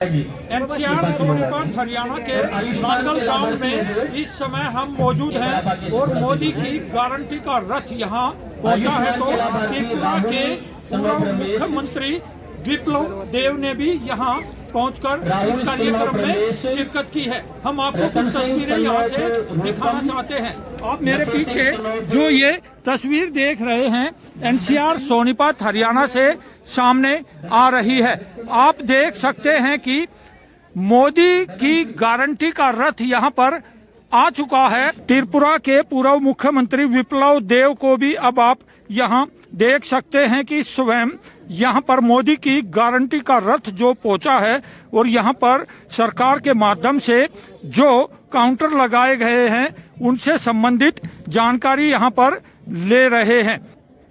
NCR Sonipat Haryana के नांगल गांव में इस समय हम मौजूद हैं और मोदी की गारंटी का रथ यहां पहुंचा है। तो त्रिपुरा के पूर्व मुख्यमंत्री विप्लव देव ने भी यहां पहुंचकर इस कार्यक्रम में शिरकत की है। हम आपको कुछ तस्वीरें यहां से दिखाना चाहते हैं। आप मेरे पीछे जो ये तस्वीर देख रहे हैं एनसीआर सोनीपत हरियाणा से सामने आ रही है। आप देख सकते हैं कि मोदी की गारंटी का रथ यहां पर आ चुका है। त्रिपुरा के पूर्व मुख्यमंत्री विप्लव देव को भी अब आप यहां देख सकते हैं कि स्वयं यहां पर मोदी की गारंटी का रथ जो पहुंचा है और यहां पर सरकार के माध्यम से जो काउंटर लगाए गए हैं उनसे संबंधित जानकारी यहां पर ले रहे हैं।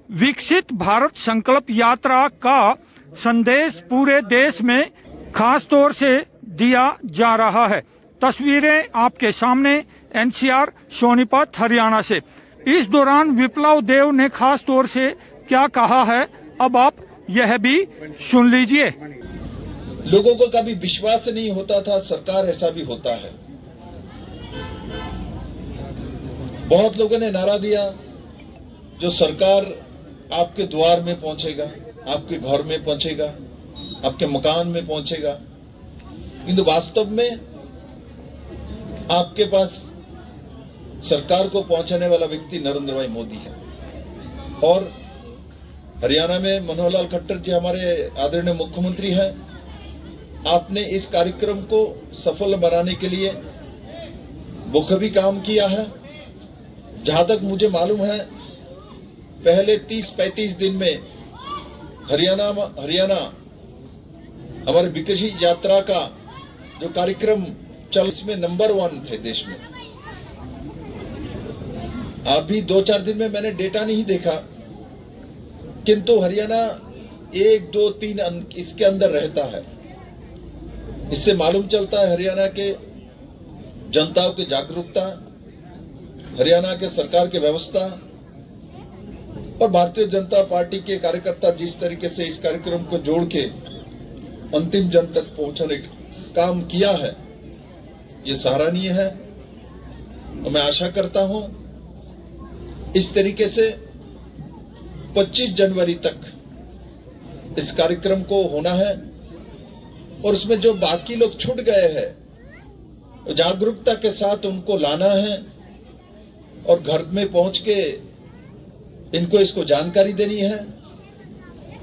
विकसित भारत संकल्प यात्रा का संदेश पूरे देश में खास तौर से दिया जा रहा है। तस्वीरें आपके सामने एनसीआर सोनीपत हरियाणा से। इस दौरान विप्लव देव ने खास तौर से क्या कहा है अब आप यह भी सुन लीजिए। लोगों को कभी विश्वास नहीं होता था, सरकार ऐसा भी होता है। बहुत लोगों ने नारा दिया जो सरकार आपके द्वार में पहुंचेगा, आपके घर में पहुंचेगा, आपके मकान में पहुंचेगा, किंतु वास्तव में आपके पास सरकार को पहुंचाने वाला व्यक्ति नरेंद्र भाई मोदी है। और हरियाणा में मनोहर लाल खट्टर जी हमारे आदरणीय मुख्यमंत्री हैं। आपने इस कार्यक्रम को सफल बनाने के लिए बखूबी काम किया है। जहां तक मुझे मालूम है पहले 30-35 दिन में हरियाणा हमारे विकसित यात्रा का जो कार्यक्रम चल इसमें नंबर 1 थे देश में। अभी 2-4 दिन में मैंने डेटा नहीं देखा, किंतु हरियाणा 1, 2, 3 अंक इसके अंदर रहता है। इससे मालूम चलता है हरियाणा के जनताओं की जागरूकता, हरियाणा के सरकार की व्यवस्था और भारतीय जनता पार्टी के कार्यकर्ता जिस तरीके से इस कार्यक्रम को जोड़ के अंतिम जन तक पहुंचाने का काम किया है, ये सराहनीय है। और मैं आशा करता हूं इस तरीके से 25 जनवरी तक इस कार्यक्रम को होना है और उसमें जो बाकी लोग छूट गए हैं जागरूकता के साथ उनको लाना है और घर में पहुंच के इनको इसको जानकारी देनी है।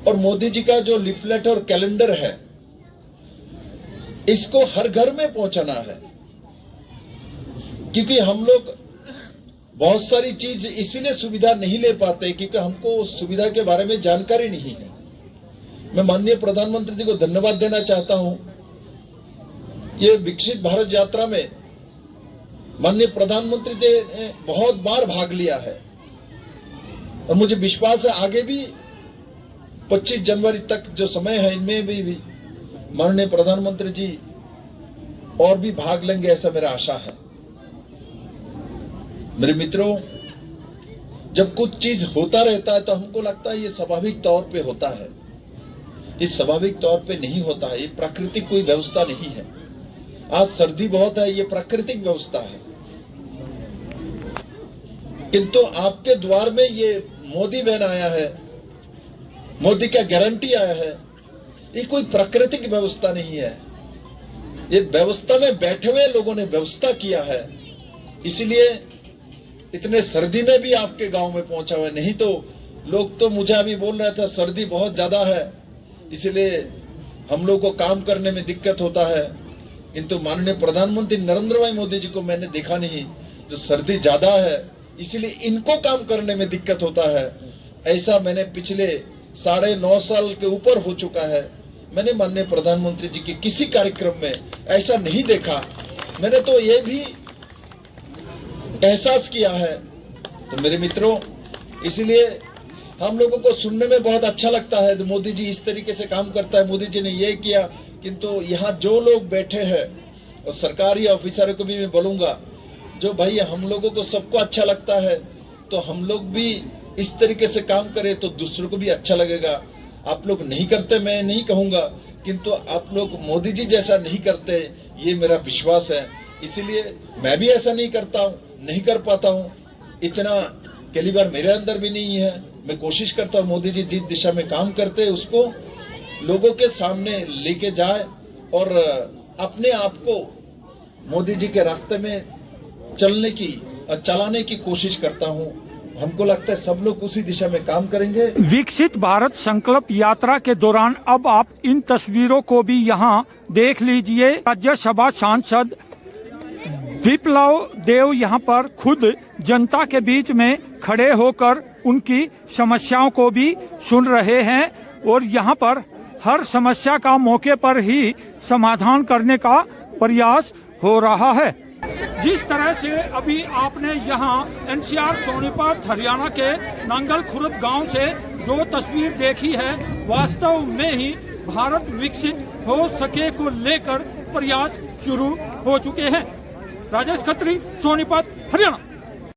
और मोदी जी का जो लिफलेट और कैलेंडर है इसको हर घर में पहुंचाना है, क्योंकि हम लोग बहुत सारी चीज इसीलिए सुविधा नहीं ले पाते क्योंकि हमको उस सुविधा के बारे में जानकारी नहीं है। मैं माननीय प्रधानमंत्री जी को धन्यवाद देना चाहता हूं। ये विकसित भारत यात्रा में माननीय प्रधानमंत्री जी ने बहुत बार भाग लिया है और मुझे विश्वास है आगे भी 25 जनवरी तक जो समय है इनमें भी माननीय प्रधानमंत्री जी और भी भाग लेंगे, ऐसा मेरा आशा है। मेरे मित्रों, जब कुछ चीज होता रहता है तो हमको लगता है ये स्वाभाविक तौर पे होता है। ये स्वाभाविक तौर पे नहीं होता है, ये प्राकृतिक कोई व्यवस्था नहीं है। आज सर्दी बहुत है, ये प्राकृतिक व्यवस्था है, किंतु आपके द्वार में ये मोदी वैन आया है, मोदी का गारंटी आया है। ये कोई प्राकृतिक व्यवस्था नहीं है, ये व्यवस्था में बैठे हुए लोगों ने व्यवस्था किया है। इसलिए इतने सर्दी में भी आपके गांव में पहुंचा हुआ है। नहीं तो लोग तो मुझे अभी बोल रहा था सर्दी बहुत ज्यादा है इसलिए हम लोग को काम करने में दिक्कत होता है, किंतु माननीय प्रधानमंत्री नरेंद्र भाई मोदी जी को मैंने देखा नहीं जो सर्दी ज्यादा है इसलिए इनको काम करने में दिक्कत होता है। ऐसा मैंने पिछले 9.5 साल के ऊपर हो चुका है, मैंने माननीय प्रधानमंत्री जी के किसी कार्यक्रम में ऐसा नहीं देखा। मैंने तो ये भी एहसास किया है। तो मेरे मित्रों, इसलिए हम लोगों को सुनने में बहुत अच्छा लगता है मोदी जी इस तरीके से काम करता है, मोदी जी ने ये किया, किंतु यहाँ जो लोग बैठे हैं और सरकारी ऑफिसरों को भी मैं बोलूंगा जो भाई हम लोगों को सबको अच्छा लगता है तो हम लोग भी इस तरीके से काम करें तो दूसरों को भी अच्छा लगेगा। आप लोग नहीं करते मैं नहीं कहूंगा, किंतु आप लोग मोदी जी जैसा नहीं करते ये मेरा विश्वास है। इसलिए मैं भी ऐसा नहीं करता हूँ, नहीं कर पाता हूँ, इतना कैलिबर मेरे अंदर भी नहीं है। मैं कोशिश करता हूँ मोदी जी जिस दिशा में काम करते हैं उसको लोगों के सामने लेके जाए और अपने आप को मोदी जी के रास्ते में चलने की और चलाने की कोशिश करता हूँ। हमको लगता है सब लोग उसी दिशा में काम करेंगे। विकसित भारत संकल्प यात्रा के दौरान अब आप इन तस्वीरों को भी यहाँ देख लीजिए। राज्यसभा सांसद विप्लव देव यहाँ पर खुद जनता के बीच में खड़े होकर उनकी समस्याओं को भी सुन रहे हैं और यहाँ पर हर समस्या का मौके पर ही समाधान करने का प्रयास हो रहा है। जिस तरह से अभी आपने यहाँ एनसीआर सोनीपत हरियाणा के नांगल खुर्द गांव से जो तस्वीर देखी है, वास्तव में ही भारत विकसित हो सके को लेकर प्रयास शुरू हो चुके हैं। राजेश खत्री, सोनीपत, हरियाणा।